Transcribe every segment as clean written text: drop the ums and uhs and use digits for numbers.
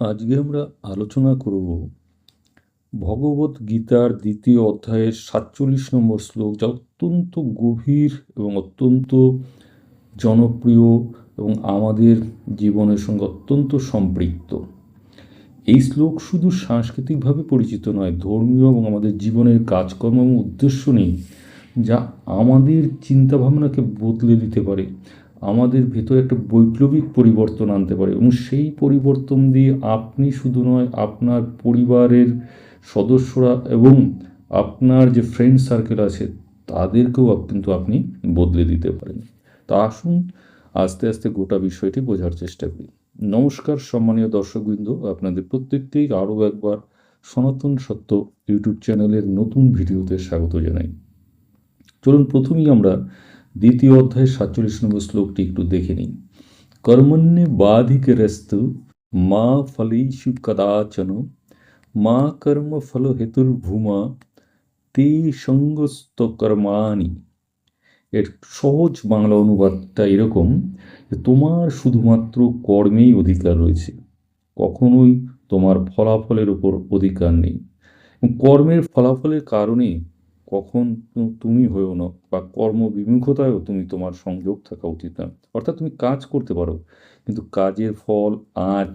আজকে আমরা আলোচনা করব ভগবত গীতার দ্বিতীয় অধ্যায়ের ৪৭ নম্বর শ্লোক, যা অত্যন্ত গভীর এবং অত্যন্ত জনপ্রিয় এবং আমাদের জীবনের সঙ্গে অত্যন্ত সম্পৃক্ত। এই শ্লোক শুধু সাংস্কৃতিকভাবে পরিচিত নয়, ধর্মীয় এবং আমাদের জীবনের কাজকর্ম এবং উদ্দেশ্য নেই, যা আমাদের চিন্তাভাবনাকে বদলে দিতে পারে, আমাদের ভেতরে একটা বৈপ্লবিক পরিবর্তন আনতে পারে এবং সেই পরিবর্তন দিয়ে আপনি শুধু নয়, আপনার পরিবারের সদস্যরা এবং আপনার যে ফ্রেন্ড সার্কেল আছে তাদেরকেও কিন্তু আপনি বদলে দিতে পারেন। তা আসুন আস্তে আস্তে গোটা বিষয়টি বোঝার চেষ্টা করি। নমস্কার সম্মানীয় দর্শকবৃন্দ, আপনাদের প্রত্যেককেই আরও একবার সনাতন সত্য ইউটিউব চ্যানেলের নতুন ভিডিওতে স্বাগত জানাই। চলুন প্রথমেই আমরা দ্বিতীয় অধ্যায়ের ৪৭ নম্বর শ্লোকটি একটু দেখে নিই। কর্মণ্যে বাধিকরস্তু মা ফলেষু কদাচন মা কর্ম ফল হেতুর্ভূমা তে সঙ্গস্ত কর্মাণি। এর সহজ বাংলা অনুবাদটা এরকম যে তোমার শুধুমাত্র কর্মেই অধিকার রয়েছে, কখনোই তোমার ফলাফলের উপর অধিকার নেই। কর্মের ফলাফলের কারণে কখন তুমি হয়েও না বা কর্মবিমুখতায়ও তোমার সংযোগ থাকা উচিত না। অর্থাৎ তুমি কাজ করতে পারো, কিন্তু কাজের ফল আজ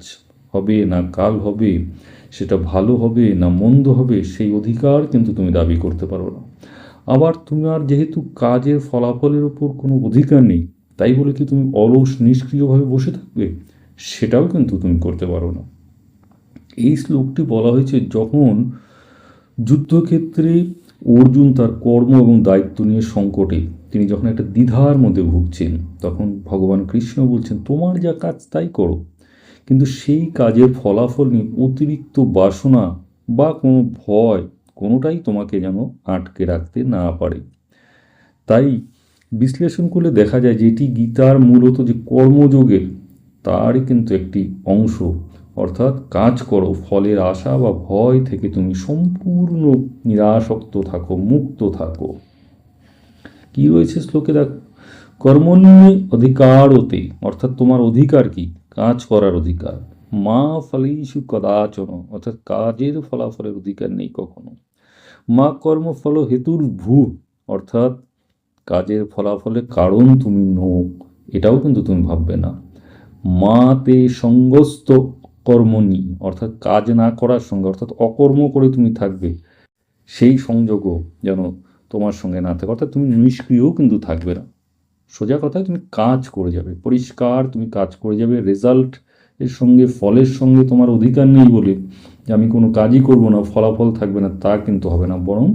হবে না কাল হবে, সেটা ভালো হবে না মন্দ হবে, সেই অধিকার কিন্তু তুমি দাবি করতে পারো না। আবার তোমার যেহেতু কাজের ফলাফলের উপর কোনো অধিকার নেই, তাই বলে কি তুমি অলস নিষ্ক্রিয়ভাবে বসে থাকবে? সেটাও কিন্তু তুমি করতে পারো না। এই শ্লোকটি বলা হয়েছে যখন যুদ্ধক্ষেত্রে অর্জুন তার কর্ম এবং দায়িত্ব নিয়ে সংকটে, তিনি যখন একটা দ্বিধার মধ্যে ভুগছেন, তখন ভগবান কৃষ্ণ বলছেন তোমার যা কাজ তাই করো, কিন্তু সেই কাজের ফলাফল নিয়ে অতিরিক্ত বাসনা বা কোনো ভয় কোনোটাই তোমাকে যেন আটকে রাখতে না পারে। তাই বিশ্লেষণ করলে দেখা যায় যে এটি গীতার মূলত যে কর্মযোগের তারই কিন্তু একটি অংশ। অর্থাৎ কাজ করো, ফলের আশা বা ভয় থেকে তুমি সম্পূর্ণ নিরাসক্ত থাকো, মুক্ত থাকো। কি রয়েছে শ্লোকে দেখো, কর্মণ্যে অধিকারতে, অর্থাৎ তোমার অধিকার কি? কাজ করার অধিকার। মা ফলেষু কদাচন, অর্থাৎ কাজের ফলাফলের অধিকার নেই কখনো। মা কর্মফল হেতুর ভূ, অর্থাৎ কাজের ফলাফলের কারণ তুমি নও, এটাও কিন্তু তুমি ভাববে না। মা তে সঙ্গস্ত কর্মণি, অর্থাৎ কাজ না করার সঙ্গে, অর্থাৎ অকর্ম করে তুমি থাকবে, সেই সংযোগও যেন তোমার সঙ্গে না থাকে। অর্থাৎ তুমি নিষ্ক্রিয়ও কিন্তু থাকবে না, সোজা কথায় তুমি কাজ করে যাবে, পরিষ্কার তুমি কাজ করে যাবে। রেজাল্ট এর সঙ্গে, ফলের সঙ্গে তোমার অধিকার নেই বলে যে আমি কোনো কাজই করব না, ফলাফল থাকবে না, তা কিন্তু হবে না। বরং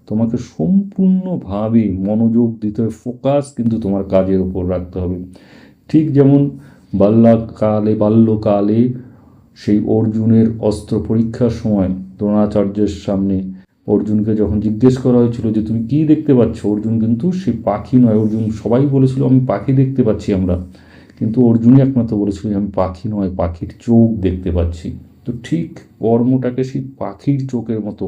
তোমাকে সম্পূর্ণভাবে মনোযোগ দিতে হবে, ফোকাস কিন্তু তোমার কাজের উপর রাখতে হবে। ঠিক যেমন বাল্যকালে সেই অর্জুনের অস্ত্র পরীক্ষার সময় দ্রোণাচার্যের সামনে অর্জুনকে যখন জিজ্ঞেস করা হয়েছিল যে তুমি কী দেখতে পাচ্ছ, অর্জুন কিন্তু সে পাখি নয়, অর্জুন সবাই বলেছিল আমি পাখি দেখতে পাচ্ছি আমরা, কিন্তু অর্জুনই একমাত্র বলেছিল যে আমি পাখি নয়, পাখির চোখ দেখতে পাচ্ছি। তো ঠিক কর্মটাকে সেই পাখির চোখের মতো,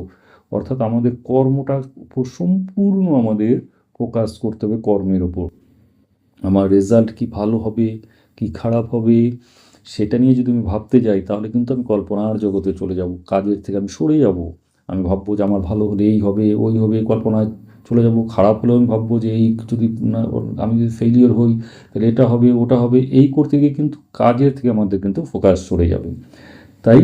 অর্থাৎ আমাদের কর্মটার উপর সম্পূর্ণ আমাদের ফোকাস করতে হবে, কর্মের ওপর। আমার রেজাল্ট কি ভালো হবে কি খারাপ হবে সেটা নিয়ে যদি আমি ভাবতে যাই, তাহলে কিন্তু আমি কল্পনার জগতে চলে যাব, কাজের থেকে আমি সরে যাব। আমি ভাববো যে আমার ভালো হলে এই হবে ওই হবে, কল্পনায় চলে যাব। খারাপ হলেও আমি ভাববো যে এই যদি না, আমি যদি ফেলিওর হই তাহলে এটা হবে ওটা হবে, এই করতে গিয়ে কিন্তু কাজের থেকে আমাদের কিন্তু ফোকাস সরে যাবে। তাই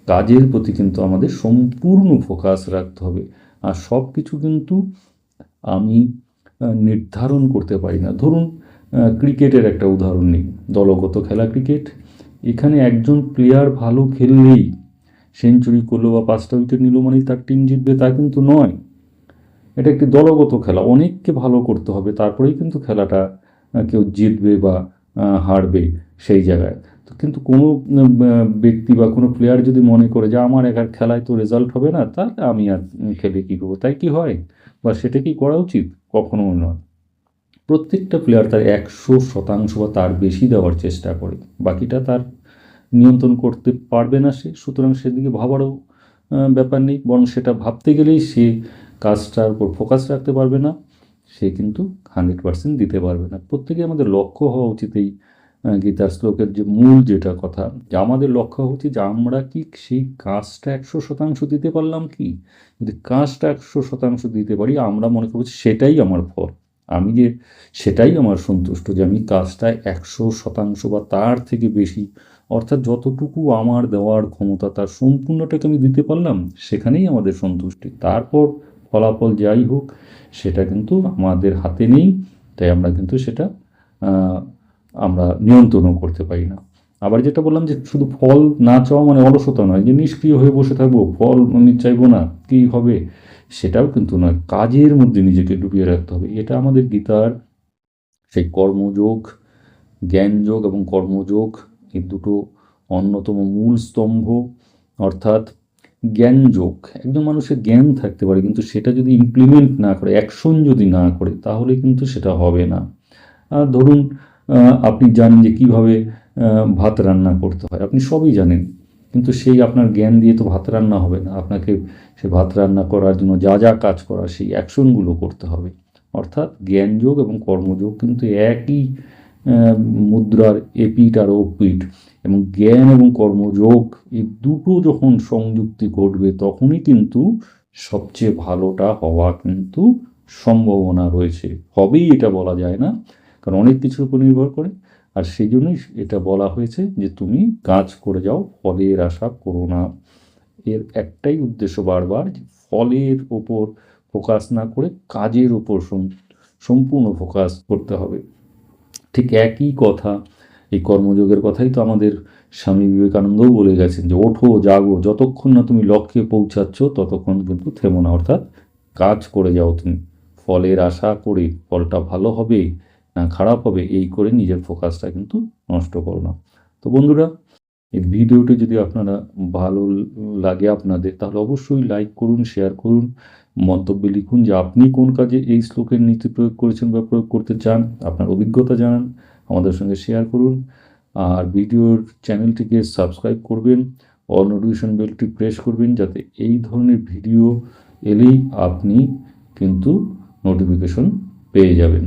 কাজের প্রতি কিন্তু আমাদের সম্পূর্ণ ফোকাস রাখতে হবে। আর সব কিছু কিন্তু আমি নির্ধারণ করতে পারি না। ধরুন ক্রিকেটের একটা উদাহরণ নিই, দলগত খেলা ক্রিকেট। এখানে একজন প্লেয়ার ভালো খেললেই, সেঞ্চুরি করলো বা 5টা উইকেট নিল মানেই তার টিম জিতবে তা কিন্তু নয়। এটা একটি দলগত খেলা, অনেককে ভালো করতে হবে, তারপরেই কিন্তু খেলাটা কেউ জিতবে বা হারবে সেই জায়গায়। তো কিন্তু কোনো ব্যক্তি বা কোনো প্লেয়ার যদি মনে করে যে আমার একার খেলায় তো রেজাল্ট হবে না, তাহলে আমি আর খেলে কী করবো, তাই কি হয় বা সেটা কি করা উচিত? কখনোই নয়। প্রত্যেকটা প্লেয়ার তার 100% বা তার বেশি দেওয়ার চেষ্টা করে, বাকিটা তার নিয়ন্ত্রণ করতে পারবে না সে, সুতরাং সেদিকে ভাবারও ব্যাপার নেই, বরং সেটা ভাবতে গেলেই সে কাজটার উপর ফোকাস রাখতে পারবে না, সে কিন্তু 100% দিতে পারবে না। প্রত্যেকে আমাদের লক্ষ্য হওয়া উচিত এই গীতার শ্লোকের যে মূল যেটা কথা, যে আমাদের লক্ষ্য হচ্ছে যে আমরা কি সেই কাজটা 100% দিতে পারলাম কি? যদি কাজটা 100% দিতে পারি, আমরা মনে করছি সেটাই আমার ফল। আমি যে সেটাই আমার সন্তুষ্ট, যে আমি কাজটা 100% বা তার থেকে বেশি, অর্থাৎ যতটুকু আমার দেওয়ার ক্ষমতা তার সম্পূর্ণটাকে আমি দিতে পারলাম, সেখানেই আমাদের সন্তুষ্টি। তারপর ফলাফল যাই হোক সেটা কিন্তু আমাদের হাতে নেই, তাই আমরা কিন্তু সেটা আমরা নিয়ন্ত্রণও করতে পারি না। আবার যেটা বললাম যে শুধু ফল না চাওয়া মানে অলসতা নয়, যে নিষ্ক্রিয় হয়ে বসে থাকবো, ফল আমি চাইবো না, কী হবে, সেটাও কিন্তু নয়। কাজের মধ্যে নিজেকে ডুবিয়ে রাখতে হবে। এটা আমাদের গীতার সেই কর্মযোগ, জ্ঞানযোগ এবং কর্মযোগ, এই দুটো অন্যতম মূল স্তম্ভ। অর্থাৎ জ্ঞানযোগ, একজন মানুষের জ্ঞান থাকতে পারে, কিন্তু সেটা যদি ইমপ্লিমেন্ট না করে, অ্যাকশন যদি না করে, তাহলে কিন্তু সেটা হবে না। ধরুন আপনি জানেন যে কীভাবে ভাত রান্না করতে হয়, আপনি সবই জানেন, কিন্তু সেই আপনার জ্ঞান দিয়ে তো ভাত রান্না হবে না। আপনাকে সে ভাত রান্না করার জন্য যা যা কাজ করা, সেই অ্যাকশনগুলো করতে হবে। অর্থাৎ জ্ঞানযোগ এবং কর্মযোগ কিন্তু একই মুদ্রার এপিঠ আর ওপিঠ। এবং জ্ঞান এবং কর্মযোগ এই দুটো যখন সংযুক্তি ঘটবে, তখনই কিন্তু সবচেয়ে ভালোটা হওয়া কিন্তু সম্ভাবনা রয়েছে। হবেই এটা বলা যায় না, কারণ অনেক কিছুর উপর নির্ভর করে। আর সেই জন্যই এটা বলা হয়েছে যে তুমি কাজ করে যাও, ফলের আশা করো না। এর একটাই উদ্দেশ্য বারবার, যে ফলের ওপর ফোকাস না করে কাজের ওপর সম্পূর্ণ ফোকাস করতে হবে। ঠিক একই কথা, এই কর্মযোগের কথাই তো আমাদের স্বামী বিবেকানন্দও বলে গেছেন, যে ওঠো জাগো, যতক্ষণ না তুমি লক্ষ্যে পৌঁছাচ্ছ ততক্ষণ কিন্তু থেমো না। অর্থাৎ কাজ করে যাও তুমি, ফলের আশা করে ফলটা ভালো হবে না খারাপ হবে এই করে নিজের ফোকাসটা কিন্তু নষ্ট করো না। তো বন্ধুরা, এই ভিডিওটি যদি আপনারা ভালো লাগে আপনাদের, তাহলে অবশ্যই লাইক করুন, শেয়ার করুন, মন্তব্যে লিখুন যে আপনি কোন কাজে এই শ্লোকের নীতি প্রয়োগ করেছেন বা প্রয়োগ করতে চান, আপনার অভিজ্ঞতা জানান, আমাদের সঙ্গে শেয়ার করুন। আর ভিডিওর চ্যানেলটিকে সাবস্ক্রাইব করবেন, অল নোটিফিকেশন বেলটি প্রেস করবেন, যাতে এই ধরনের ভিডিও এলেই আপনি কিন্তু নোটিফিকেশন পেয়ে যাবেন।